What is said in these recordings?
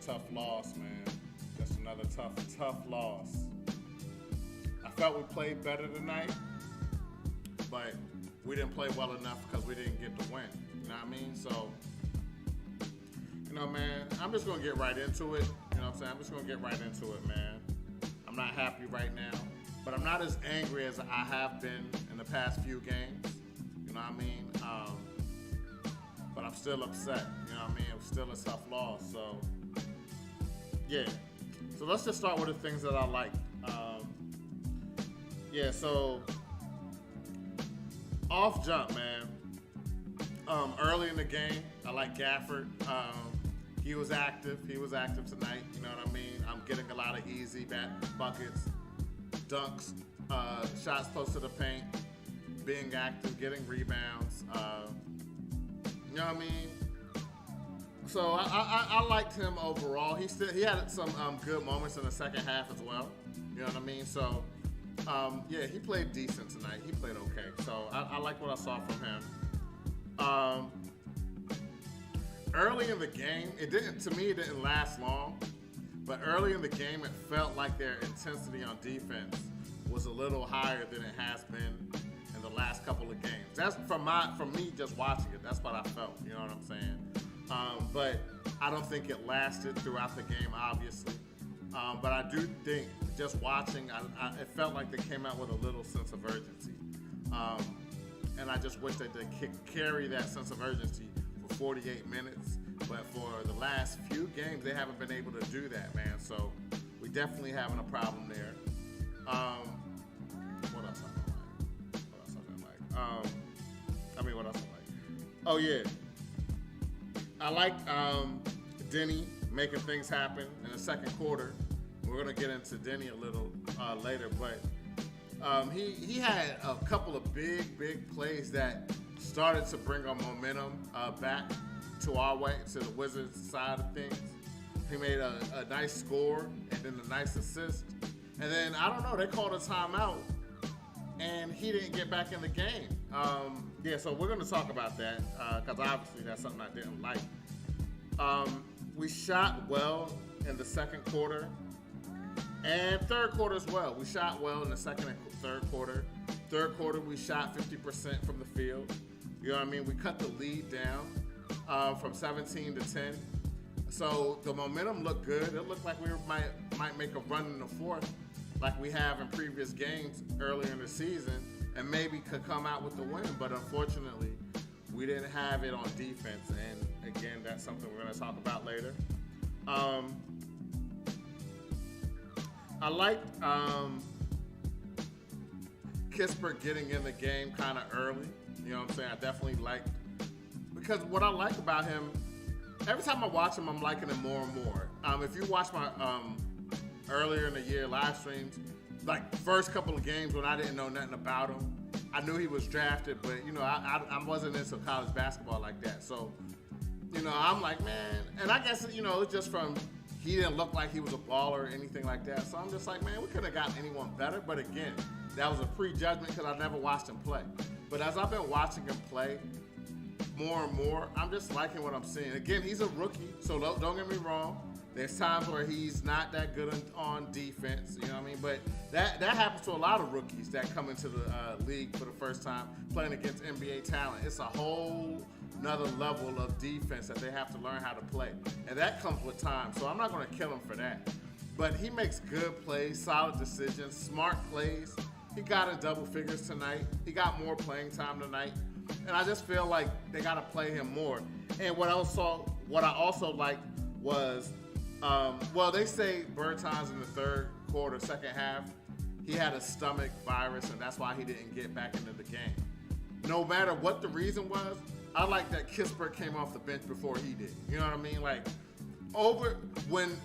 tough loss, man. Just another tough loss. I felt we played better tonight, but we didn't play well enough because we didn't get the win. You know what I mean? So, man, I'm just gonna get right into it. You know what I'm saying? I'm just gonna get right into it, man. I'm not happy right now, but I'm not as angry as I have been in the past few games. You know what I mean? But I'm still upset. You know what I mean? It was still a tough loss. So, yeah. So let's just start with the things that I like. So off jump, man. Early in the game, I like Gafford. He was active. He was active tonight. You know what I mean? I'm getting a lot of easy buckets, dunks, shots close to the paint, being active, getting rebounds. You know what I mean? So I liked him overall. He had some good moments in the second half as well. You know what I mean? So he played decent tonight. He played okay. So I like what I saw from him. Early in the game, it didn't last long, but early in the game, it felt like their intensity on defense was a little higher than it has been in the last couple of games. That's from me just watching it. That's what I felt. You know what I'm saying? But I don't think it lasted throughout the game, obviously. But I do think just watching, it felt like they came out with a little sense of urgency. And I just wish that they could carry that sense of urgency 48 minutes, but for the last few games they haven't been able to do that, man. So we definitely having a problem there. What else I like? Oh yeah, I like Denny making things happen in the second quarter. We're gonna get into Denny a little later, but he had a couple of big plays that started to bring our momentum back to our way, to the Wizards side of things. He made a nice score and then a nice assist. And then, I don't know, they called a timeout and he didn't get back in the game. So we're going to talk about that because obviously that's something I didn't like. We shot well in the second quarter and third quarter as well. We shot well in the second and third quarter. Third quarter, we shot 50% from the field. You know what I mean? We cut the lead down from 17 to 10. So the momentum looked good. It looked like we might make a run in the fourth like we have in previous games earlier in the season and maybe could come out with the win. But unfortunately, we didn't have it on defense. And again, that's something we're going to talk about later. I liked Kispert getting in the game kind of early. You know what I'm saying? I definitely liked, because what I like about him, every time I watch him, I'm liking him more and more. If you watch my earlier in the year live streams, like first couple of games when I didn't know nothing about him, I knew he was drafted, but I wasn't into college basketball like that. So, I'm like, man, and I guess it's just from he didn't look like he was a baller or anything like that. So I'm just like, man, we could have gotten anyone better. But again, that was a prejudgment because I never watched him play. But as I've been watching him play more and more, I'm just liking what I'm seeing. Again, he's a rookie, so don't get me wrong. There's times where he's not that good on defense, you know what I mean? But that happens to a lot of rookies that come into the league for the first time playing against NBA talent. It's a whole another level of defense that they have to learn how to play. And that comes with time, so I'm not going to kill him for that. But he makes good plays, solid decisions, smart plays. He got in double figures tonight. He got more playing time tonight. And I just feel like they got to play him more. And what I also liked was, they say Bertans in the third quarter, second half, he had a stomach virus, and that's why he didn't get back into the game. No matter what the reason was, I like that Kispert came off the bench before he did. You know what I mean? Like, when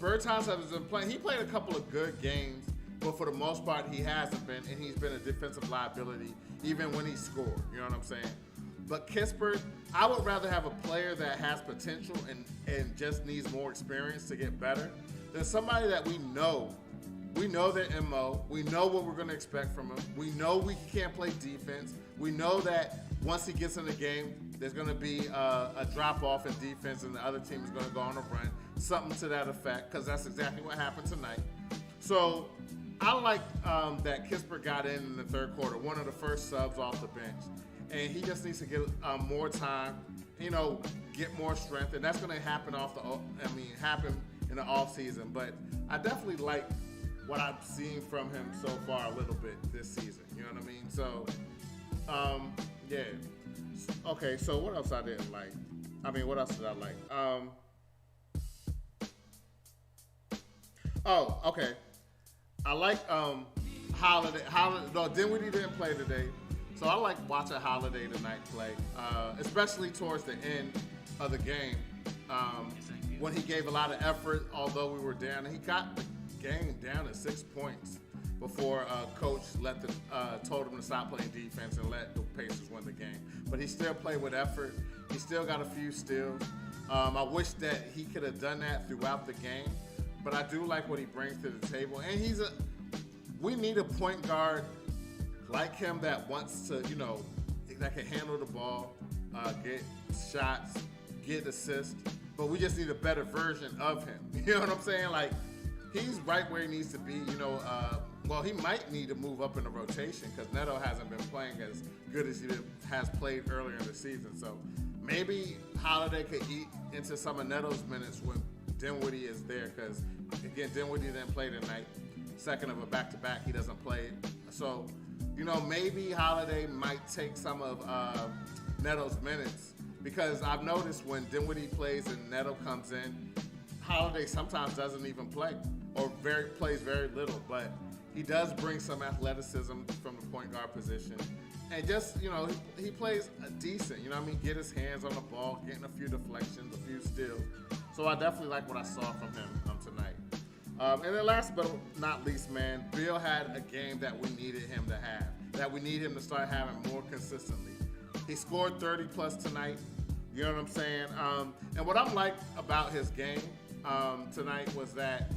Bertans has been playing, he played a couple of good games, but for the most part, he hasn't been, and he's been a defensive liability even when he scored. You know what I'm saying? But Kispert, I would rather have a player that has potential and just needs more experience to get better than somebody that we know We know their MO. We know what we're going to expect from him. We know he can't play defense. We know that once he gets in the game, there's going to be a drop-off in defense and the other team is going to go on a run. Something to that effect, because that's exactly what happened tonight. So I like that Kispert got in the third quarter, one of the first subs off the bench. And he just needs to get more time, get more strength. And that's going to happen happen in the offseason. But I definitely like what I've seen from him so far a little bit this season. You know what I mean? So, yeah. Okay, so what else I didn't like? What else did I like? Oh, okay. I like Holiday. No, Dinwiddie didn't play today. So I like watching Holiday tonight play, especially towards the end of the game when he gave a lot of effort, although we were down. He got the game down to 6 points before coach told him to stop playing defense and let the Pacers win the game. But he still played with effort. He still got a few steals. I wish that he could have done that throughout the game. But I do like what he brings to the table. And we need a point guard like him that wants to, that can handle the ball, get shots, get assists. But we just need a better version of him. You know what I'm saying? Like, he's right where he needs to be. Well, he might need to move up in the rotation because Neto hasn't been playing as good as he has played earlier in the season. So maybe Holiday could eat into some of Neto's minutes when Dinwiddie is there, because, again, Dinwiddie didn't play tonight. Second of a back-to-back, he doesn't play. So, maybe Holiday might take some of Neto's minutes, because I've noticed when Dinwiddie plays and Neto comes in, Holiday sometimes doesn't even play or plays very little, but he does bring some athleticism from the point guard position. And just, he plays decent, get his hands on the ball, getting a few deflections, a few steals. So I definitely like what I saw from him tonight. And then last but not least, man, Beal had a game that we needed him to have, that we need him to start having more consistently. He scored 30 plus tonight. You know what I'm saying? And what I'm like about his game tonight was that,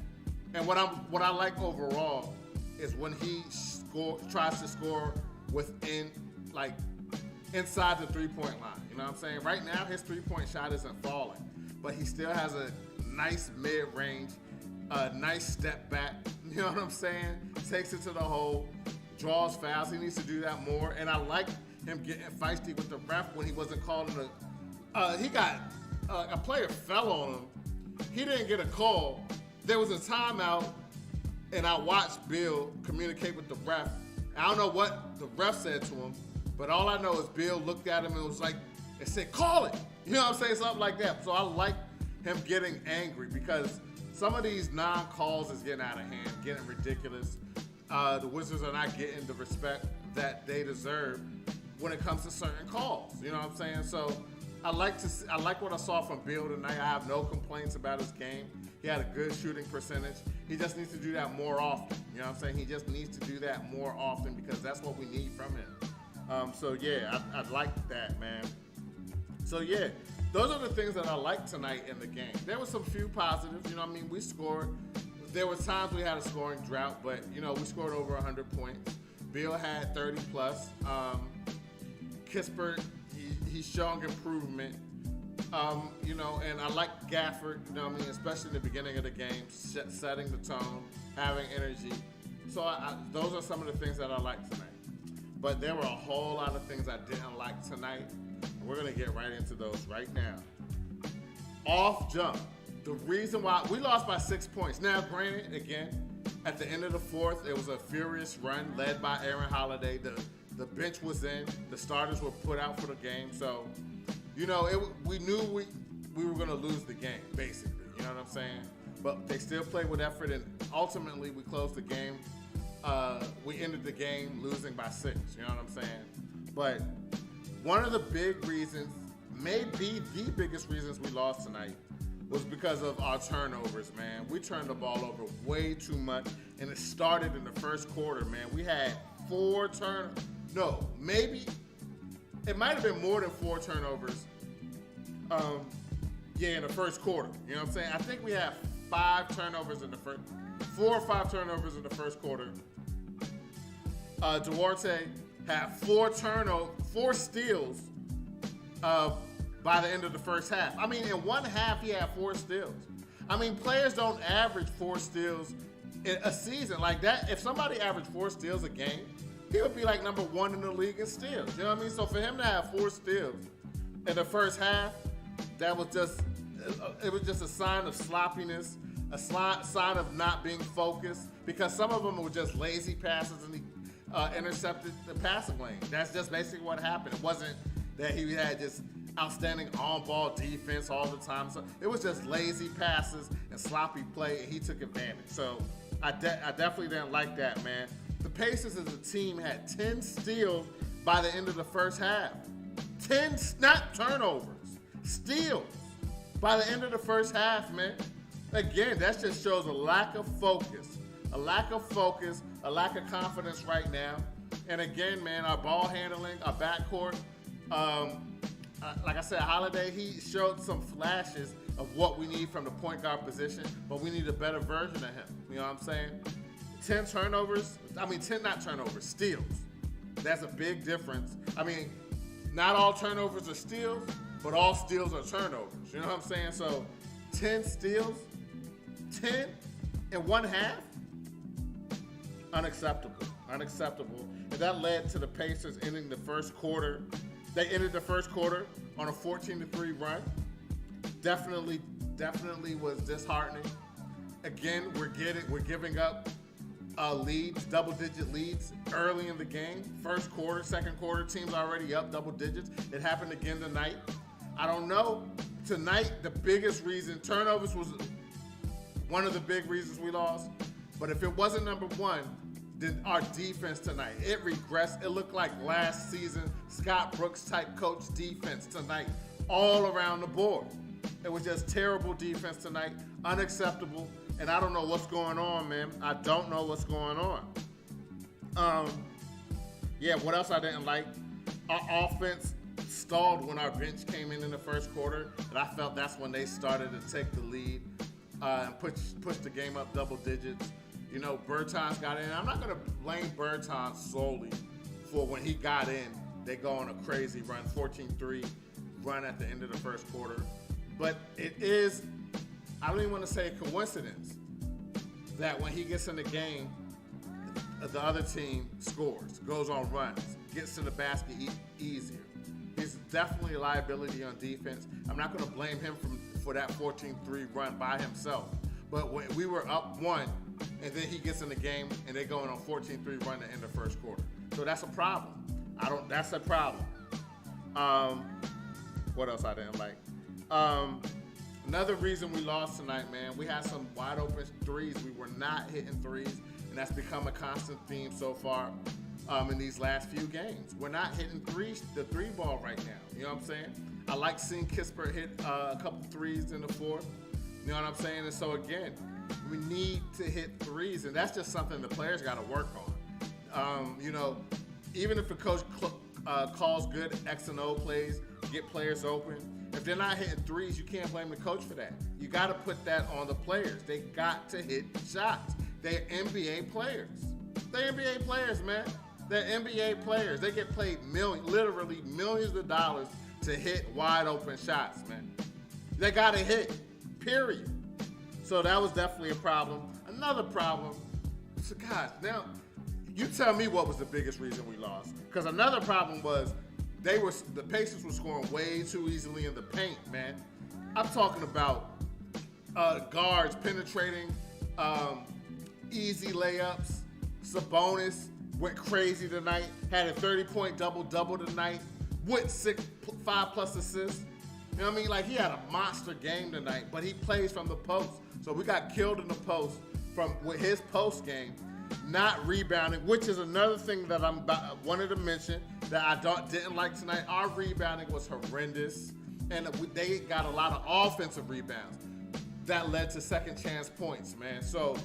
and what I like overall is when he tries to score within, inside the three-point line. You know what I'm saying? Right now, his three-point shot isn't falling, but he still has a nice mid-range, a nice step back. You know what I'm saying? Takes it to the hole, draws fouls. He needs to do that more. And I like him getting feisty with the ref when he wasn't calling a player fell on him. He didn't get a call. There was a timeout, and I watched Beal communicate with the ref. I don't know what the ref said to him, but all I know is Beal looked at him and was like, and said, call it. You know what I'm saying? Something like that. So I like him getting angry, because some of these non-calls is getting out of hand, getting ridiculous. The Wizards are not getting the respect that they deserve when it comes to certain calls. You know what I'm saying? So I like what I saw from Beal tonight. I have no complaints about his game. He had a good shooting percentage. He just needs to do that more often. You know what I'm saying? He just needs to do that more often, because that's what we need from him. So yeah, I like that, man. So yeah, those are the things that I liked tonight in the game. There were some few positives. We scored. There was times we had a scoring drought, but we scored over 100 points. Beal had 30 plus. Kispert, he's showing improvement. And I like Gafford, especially in the beginning of the game, setting the tone, having energy. So those are some of the things that I liked tonight. But there were a whole lot of things I didn't like tonight. And we're going to get right into those right now. Off jump. The reason why we lost by 6 points. Now, granted, again, at the end of the fourth, it was a furious run led by Aaron Holiday. The bench was in. The starters were put out for the game. So, we knew we were going to lose the game, basically. You know what I'm saying? But they still played with effort, and ultimately we closed the game. We ended the game losing by 6. You know what I'm saying? But one of the big reasons, maybe the biggest reasons we lost tonight, was because of our turnovers, man. We turned the ball over way too much, and it started in the first quarter, man. We had 4 turnovers. No, maybe it might have been more than 4 turnovers. In the first quarter. You know what I'm saying? I think we had 5 turnovers in the 4 or 5 turnovers in the first quarter. Duarte had 4 steals by the end of the first half. I mean, in one half, he had 4 steals. I mean, players don't average 4 steals in a season like that. If somebody averaged 4 steals a game, he would be like number 1 in the league in steals. You know what I mean? So for him to have 4 steals in the first half, it was just a sign of sloppiness, a sign of not being focused, because some of them were just lazy passes and he intercepted the passing lane. That's just basically what happened. It wasn't that he had just outstanding on-ball defense all the time. So it was just lazy passes and sloppy play, and he took advantage. So I definitely didn't like that, man. The Pacers as a team had 10 steals by the end of the first half. 10, not turnovers, steals by the end of the first half, man. Again, that just shows a lack of focus, a lack of confidence right now. And again, man, our ball handling, our backcourt, like I said, Holiday, he showed some flashes of what we need from the point guard position, but we need a better version of him. You know what I'm saying? 10 turnovers, steals. That's a big difference. I mean, not all turnovers are steals, but all steals are turnovers. You know what I'm saying? So 10 steals, 10 in one half, unacceptable. And that led to the Pacers ending the first quarter. They ended the first quarter on a 14-3 run. Definitely was disheartening. Again, we're giving up leads, double-digit leads early in the game. First quarter, second quarter, teams already up double digits. It happened again tonight. I don't know. Tonight, the biggest reason, turnovers was one of the big reasons we lost. But if it wasn't number one, then our defense tonight, it regressed. It looked like last season Scott Brooks type coach defense tonight, all around the board. It was just terrible defense tonight, unacceptable. And I don't know what's going on, man. I don't know what's going on. What else I didn't like? Our offense stalled when our bench came in the first quarter, and I felt that's when they started to take the lead and push the game up double digits. You know, Bertans got in. I'm not going to blame Bertans solely for when he got in, they go on a crazy run, 14-3 run at the end of the first quarter. But it is, I don't even want to say a coincidence that when he gets in the game, the other team scores, goes on runs, gets to the basket easier. He's definitely a liability on defense. I'm not going to blame him for that 14-3 run by himself. But when we were up 1, and then he gets in the game, and they go on a 14-3 run to end the first quarter. So that's a problem. That's a problem. What else I didn't like? Another reason we lost tonight, man, we had some wide open threes. We were not hitting threes, and that's become a constant theme so far in these last few games. We're not hitting the three ball right now. You know what I'm saying? I like seeing Kispert hit a couple threes in the fourth. You know what I'm saying? And so again, we need to hit threes, and that's just something the players got to work on. Even if a coach calls good X and O plays, get players open, if they're not hitting threes, you can't blame the coach for that. You got to put that on the players. They got to hit shots. They're NBA players. They're NBA players, man. They're NBA players. They get paid literally millions of dollars to hit wide open shots, man. They got to hit, period. So that was definitely a problem. Another problem, so gosh, now you tell me what was the biggest reason we lost. Because another problem was the Pacers were scoring way too easily in the paint, man. I'm talking about guards penetrating, easy layups. Sabonis went crazy tonight, had a 30-point double-double tonight with 5+ assists. You know what I mean? Like, he had a monster game tonight, but he plays from the post. So we got killed in the post with his post game, not rebounding, which is another thing that I wanted to mention that I didn't like tonight. Our rebounding was horrendous, and they got a lot of offensive rebounds that led to second chance points, man. So,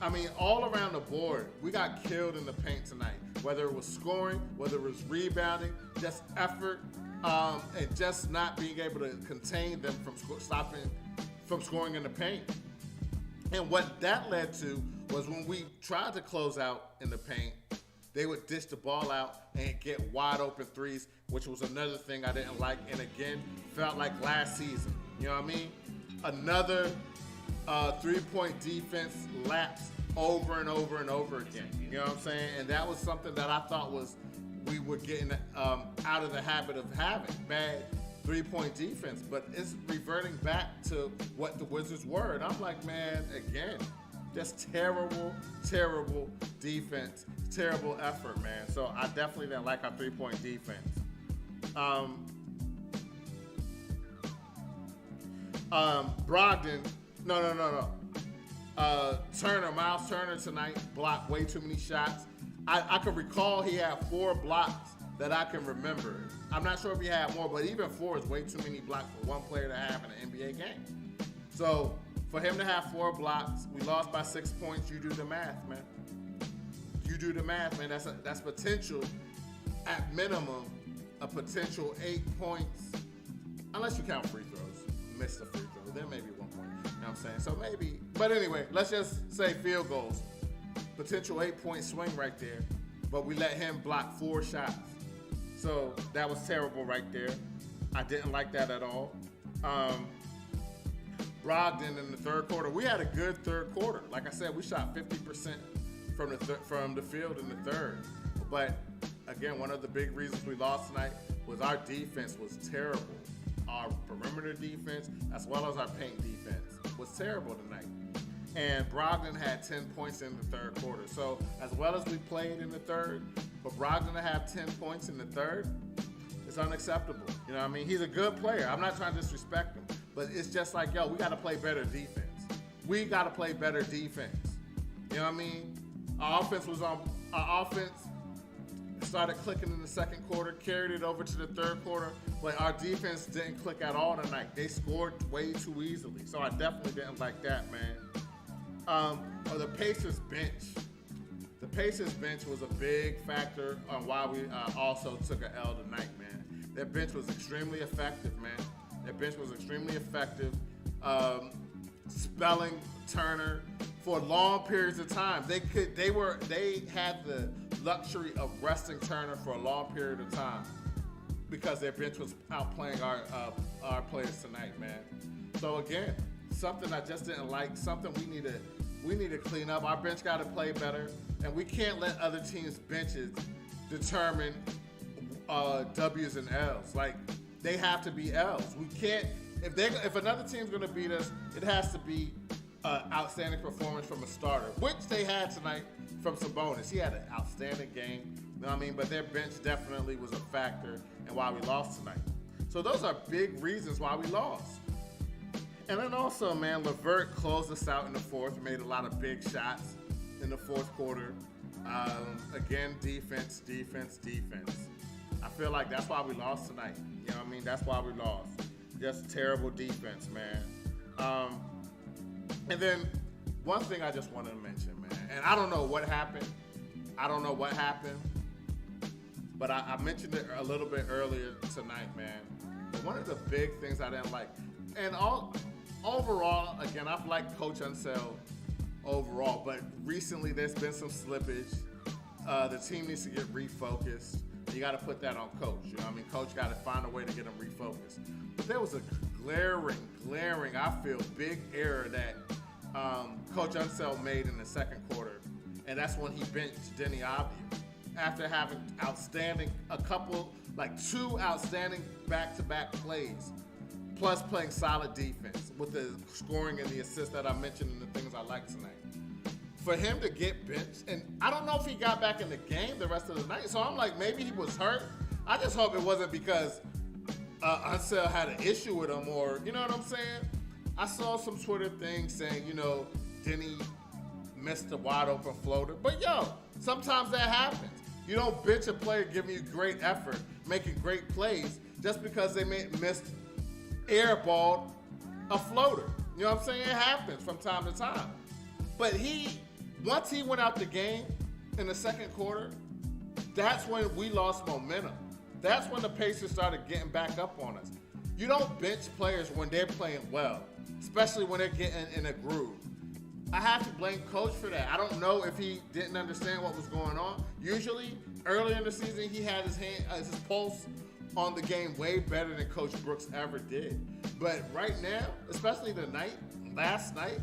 I mean, all around the board, we got killed in the paint tonight, whether it was scoring, whether it was rebounding, just effort, and just not being able to contain them from scoring in the paint. And what that led to was when we tried to close out in the paint, they would dish the ball out and get wide open threes, which was another thing I didn't like. And again, felt like last season. You know what I mean? Another three-point defense lapse over and over and over again. You know what I'm saying? And that was something that I thought we were getting out of the habit of having bad three-point defense, but it's reverting back to what the Wizards were. And I'm like, man, again, just terrible, terrible defense, terrible effort, man. So I definitely didn't like our three-point defense. Brogdon, no. Miles Turner tonight blocked way too many shots. I can recall he had 4 blocks that I can remember. I'm not sure if he had more, but even 4 is way too many blocks for one player to have in an NBA game. So for him to have 4 blocks, we lost by 6 points. You do the math, man. You do the math, man. That's potential, at minimum, a potential 8 points, unless you count free throws. Missed a free throw. There may be 1 point. You know what I'm saying? So maybe, but anyway, let's just say field goals. Potential 8-point swing right there, but we let him block 4 shots. So that was terrible right there. I didn't like that at all. Brogdon in the third quarter, we had a good third quarter. Like I said, we shot 50% from the field in the third. But again, one of the big reasons we lost tonight was our defense was terrible. Our perimeter defense, as well as our paint defense, was terrible tonight. And Brogdon had 10 points in the third quarter. So as well as we played in the third, for Brogdon to have 10 points in the third, it's unacceptable. You know what I mean? He's a good player. I'm not trying to disrespect him. But it's just like, yo, we got to play better defense. We got to play better defense. You know what I mean? Our offense started clicking in the second quarter, carried it over to the third quarter, but our defense didn't click at all tonight. They scored way too easily. So I definitely didn't like that, man. The Pacers bench. The Pacers bench was a big factor on why we also took an L tonight, man. Their bench was extremely effective, man. Their bench was extremely effective, spelling Turner for long periods of time. They had the luxury of resting Turner for a long period of time because their bench was outplaying our players tonight, man. So again, something I just didn't like, something we need to clean up. Our bench got to play better, and we can't let other teams' benches determine W's and L's. Like, they have to be L's. We can't, if another team's going to beat us, it has to be outstanding performance from a starter, which they had tonight from Sabonis. He had an outstanding game, you know what I mean? But their bench definitely was a factor in why we lost tonight. So those are big reasons why we lost. And then also, man, LeVert closed us out in the fourth, made a lot of big shots in the fourth quarter. Again, defense. I feel like that's why we lost tonight. You know what I mean? That's why we lost. Just terrible defense, man. And then one thing I just wanted to mention, man, and I don't know what happened. But I mentioned it a little bit earlier tonight, man. But one of the big things I didn't like, and overall, again, I've liked Coach Unseld overall, but recently there's been some slippage. The team needs to get refocused. You got to put that on Coach. You know what I mean? Coach got to find a way to get them refocused. But there was a glaring, I feel, big error that Coach Unseld made in the second quarter, and that's when he benched Deni Avdija after having two outstanding back-to-back plays, plus playing solid defense with the scoring and the assists that I mentioned and the things I like tonight. For him to get benched, and I don't know if he got back in the game the rest of the night, so I'm like, maybe he was hurt. I just hope it wasn't because Unseld had an issue with him, or, you know what I'm saying? I saw some Twitter things saying, Deni missed a wide open floater. But yo, sometimes that happens. You don't bench a player giving you great effort, making great plays, just because they missed airballed a floater. You know what I'm saying? It happens from time to time. But once he went out the game in the second quarter, that's when we lost momentum. That's when the Pacers started getting back up on us. You don't bench players when they're playing well, especially when they're getting in a groove. I have to blame coach for that. I don't know if he didn't understand what was going on. Usually, earlier in the season, he had his pulse on the game way better than Coach Brooks ever did. But right now, especially last night,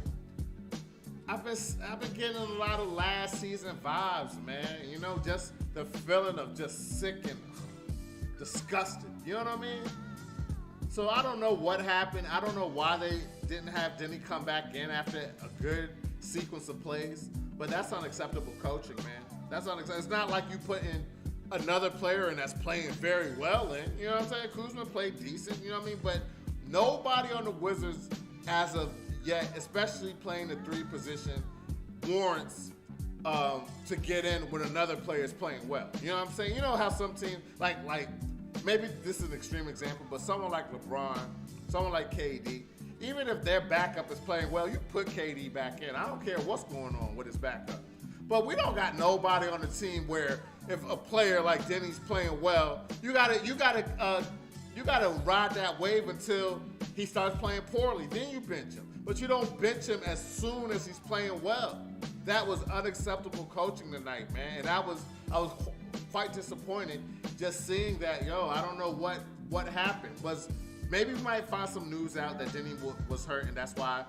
I've been getting a lot of last season vibes, man. You know, just the feeling of just sick and disgusted. You know what I mean? So I don't know what happened. I don't know why they didn't have Denny come back in after a good sequence of plays. But that's unacceptable coaching, man. That's unacceptable. It's not like you put in another player and that's playing very well in. You know what I'm saying? Kuzma played decent, you know what I mean? But nobody on the Wizards as of yet, especially playing the 3 position, warrants to get in when another player is playing well. You know what I'm saying? You know how some teams, like maybe this is an extreme example, but someone like LeBron, someone like KD, even if their backup is playing well, you put KD back in. I don't care what's going on with his backup. But we don't got nobody on the team where if a player like Denny's playing well, you gotta ride that wave until he starts playing poorly. Then you bench him. But you don't bench him as soon as he's playing well. That was unacceptable coaching tonight, man. And I was quite disappointed just seeing that. I don't know what happened. Maybe we might find some news out that Denny was hurt and that's why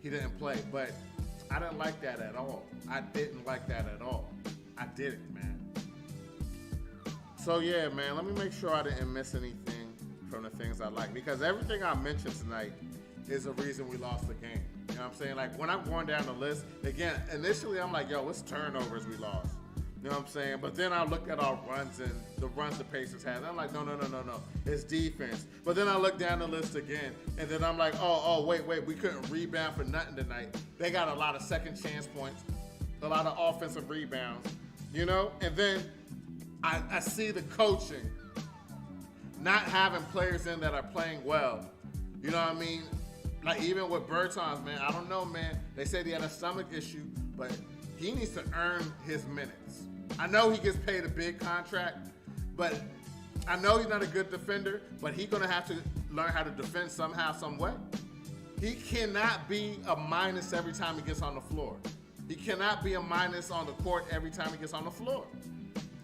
he didn't play. But I didn't like that at all. I didn't like that at all. I didn't, man. So yeah, man, let me make sure I didn't miss anything from the things I like, because everything I mentioned tonight is a reason we lost the game. You know what I'm saying? Like when I'm going down the list, again, initially I'm like, it's turnovers we lost. You know what I'm saying? But then I look at our runs and the runs the Pacers had. And I'm like, no. It's defense. But then I look down the list again, and then I'm like, wait, we couldn't rebound for nothing tonight. They got a lot of second chance points, a lot of offensive rebounds, you know? And then I see the coaching, not having players in that are playing well. You know what I mean? Like even with Bertans, man, I don't know, man. They said he had a stomach issue, but he needs to earn his minutes. I know he gets paid a big contract, but I know he's not a good defender, but he's going to have to learn how to defend somehow, some way. He cannot be a minus every time he gets on the floor. He cannot be a minus on the court every time he gets on the floor.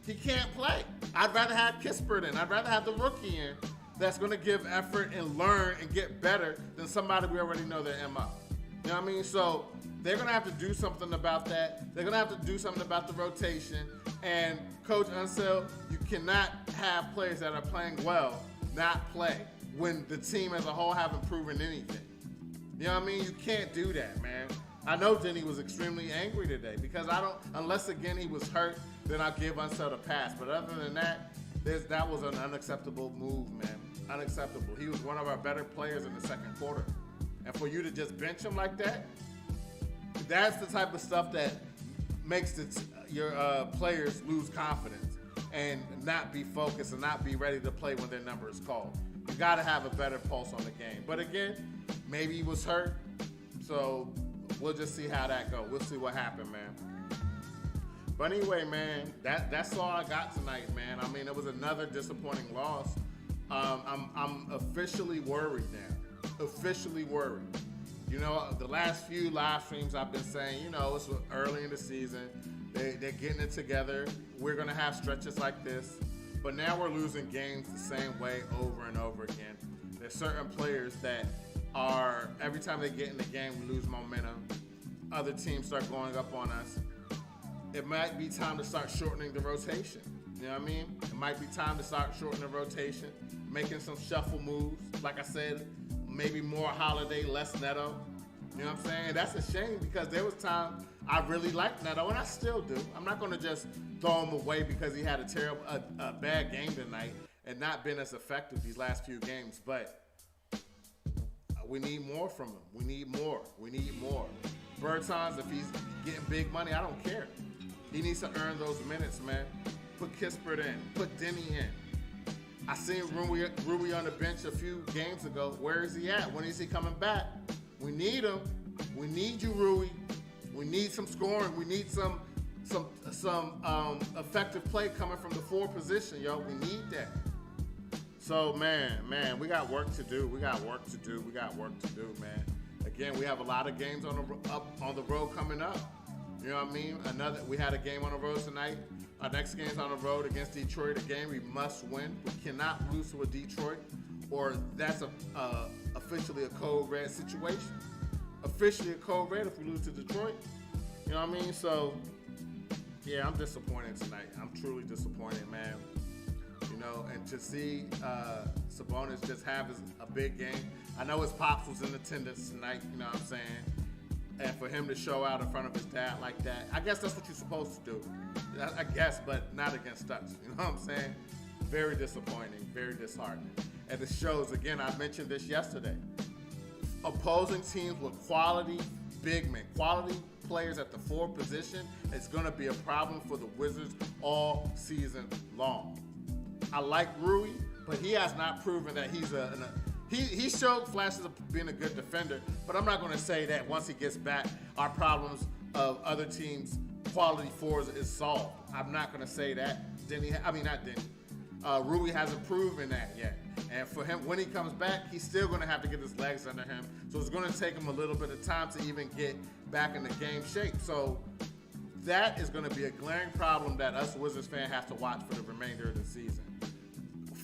He can't play. I'd rather have Kispert in. I'd rather have the rookie in that's going to give effort and learn and get better than somebody we already know their MO. You know what I mean? So they're going to have to do something about that. They're going to have to do something about the rotation. And Coach Unseld, you cannot have players that are playing well not play when the team as a whole haven't proven anything. You know what I mean? You can't do that, man. I know Denny was extremely angry today because unless again he was hurt, then I'll give Unseld a pass. But other than that, that was an unacceptable move, man. Unacceptable. He was one of our better players in the second quarter. And for you to just bench him like that, that's the type of stuff that makes your players lose confidence and not be focused and not be ready to play when their number is called. You got to have a better pulse on the game. But again, maybe he was hurt, so we'll just see how that goes. We'll see what happened, man. But anyway, man, that's all I got tonight, man. I mean, it was another disappointing loss. I'm officially worried now. Officially worried. You know, the last few live streams I've been saying, it's early in the season. They're getting it together. We're going to have stretches like this. But now we're losing games the same way over and over again. There's certain players that are, every time they get in the game, we lose momentum. Other teams start going up on us. It might be time to start shortening the rotation. You know what I mean? It might be time to start shortening the rotation, making some shuffle moves. Like I said, maybe more Holiday, less Neto. You know what I'm saying? That's a shame because there was time I really liked Neto, and I still do. I'm not going to just throw him away because he had a bad game tonight and not been as effective these last few games. But we need more from him. We need more. Bertans, if he's getting big money, I don't care. He needs to earn those minutes, man. Put Kispert in. Put Denny in. I seen Rui on the bench a few games ago. Where is he at? When is he coming back? We need him. We need you, Rui. We need some scoring. We need some effective play coming from the forward position, yo. We need that. So, man, we got work to do. We got work to do, man. again, we have a lot of games up on the road coming up. You know what I mean? We had a game on the road tonight. Our next game's on the road against Detroit. A game we must win. We cannot lose to a Detroit, or that's officially a code red situation. Officially a code red if we lose to Detroit. You know what I mean? So, yeah, I'm disappointed tonight. I'm truly disappointed, man. You know, and to see Sabonis just have a big game. I know his pops was in attendance tonight, you know what I'm saying? And for him to show out in front of his dad like that, I guess that's what you're supposed to do. I guess, but not against us. You know what I'm saying? Very disappointing, very disheartening. And it shows, again, I mentioned this yesterday. Opposing teams with quality big men, quality players at the forward position, it's going to be a problem for the Wizards all season long. I like Rui, but he has not proven that he's he showed flashes of being a good defender, but I'm not going to say that once he gets back, our problems of other teams' quality forwards is solved. I'm not going to say that. Rui hasn't proven that yet. And for him, when he comes back, he's still going to have to get his legs under him. So it's going to take him a little bit of time to even get back in the game shape. So that is going to be a glaring problem that us Wizards fans have to watch for the remainder of the season.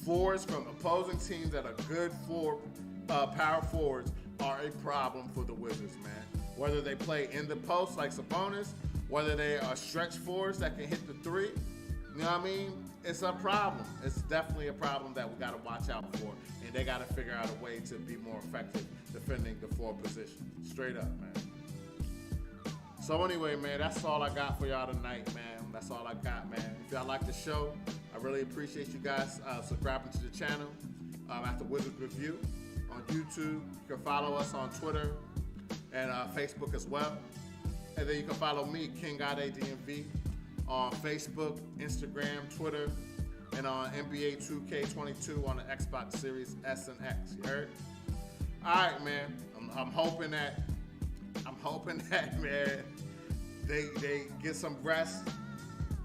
Forwards from opposing teams that are good for power forwards are a problem for the Wizards, man. Whether they play in the post like Sabonis, whether they are stretch forwards that can hit the three, you know what I mean? It's a problem. It's definitely a problem that we got to watch out for, and they got to figure out a way to be more effective defending the forward position. Straight up, man. So anyway, man, that's all I got for y'all tonight, man. That's all I got, man. If y'all like the show, I really appreciate you guys subscribing to the channel at the Wizards Review on YouTube. You can follow us on Twitter and Facebook as well. And then you can follow me, King Ade DMV, on Facebook, Instagram, Twitter, and on NBA 2K22 on the Xbox Series S and X. You heard? All right, man. I'm hoping that, man, they get some rest,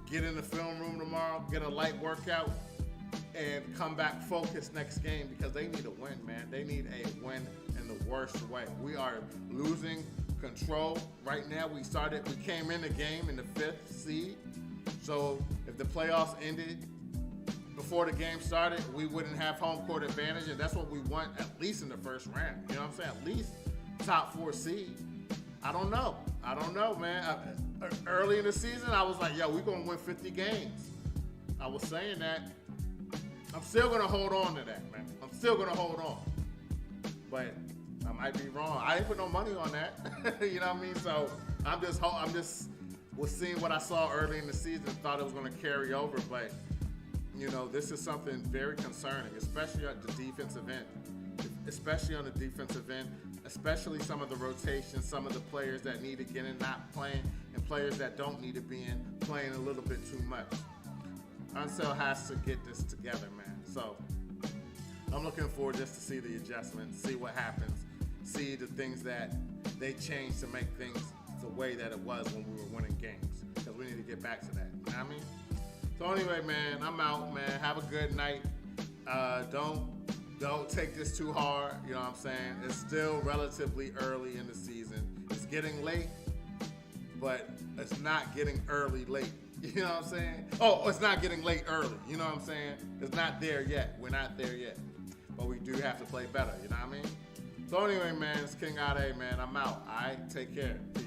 get in the film room tomorrow, get a light workout, and come back focused next game because they need a win, man. They need a win in the worst way. We are losing control right now. We came in the game in the 5th seed. So if the playoffs ended before the game started, we wouldn't have home court advantage, and that's what we want at least in the first round. You know what I'm saying? At least top 4 seed. I don't know, man. Early in the season, I was like, yo, we're going to win 50 games. I was saying that. I'm still going to hold on to that, man. I'm still going to hold on. But I might be wrong. I didn't put no money on that. You know what I mean? So I'm just was seeing what I saw early in the season, thought it was going to carry over. But, you know, this is something very concerning, especially at the defensive end. Especially on the defensive end, especially some of the rotations, some of the players that need to get in not playing, and players that don't need to be in playing a little bit too much. Unseld has to get this together, man. So I'm looking forward just to see the adjustments, see what happens, see the things that they change to make things the way that it was when we were winning games, because we need to get back to that. You know what I mean? So anyway, man, I'm out, man. Have a good night. Don't take this too hard, you know what I'm saying? It's still relatively early in the season. It's getting late, but it's not getting early late. You know what I'm saying? Oh, it's not getting late early. You know what I'm saying? It's not there yet. We're not there yet. But we do have to play better, you know what I mean? So anyway, man, it's King Ade, man. I'm out. All right? Take care. Peace.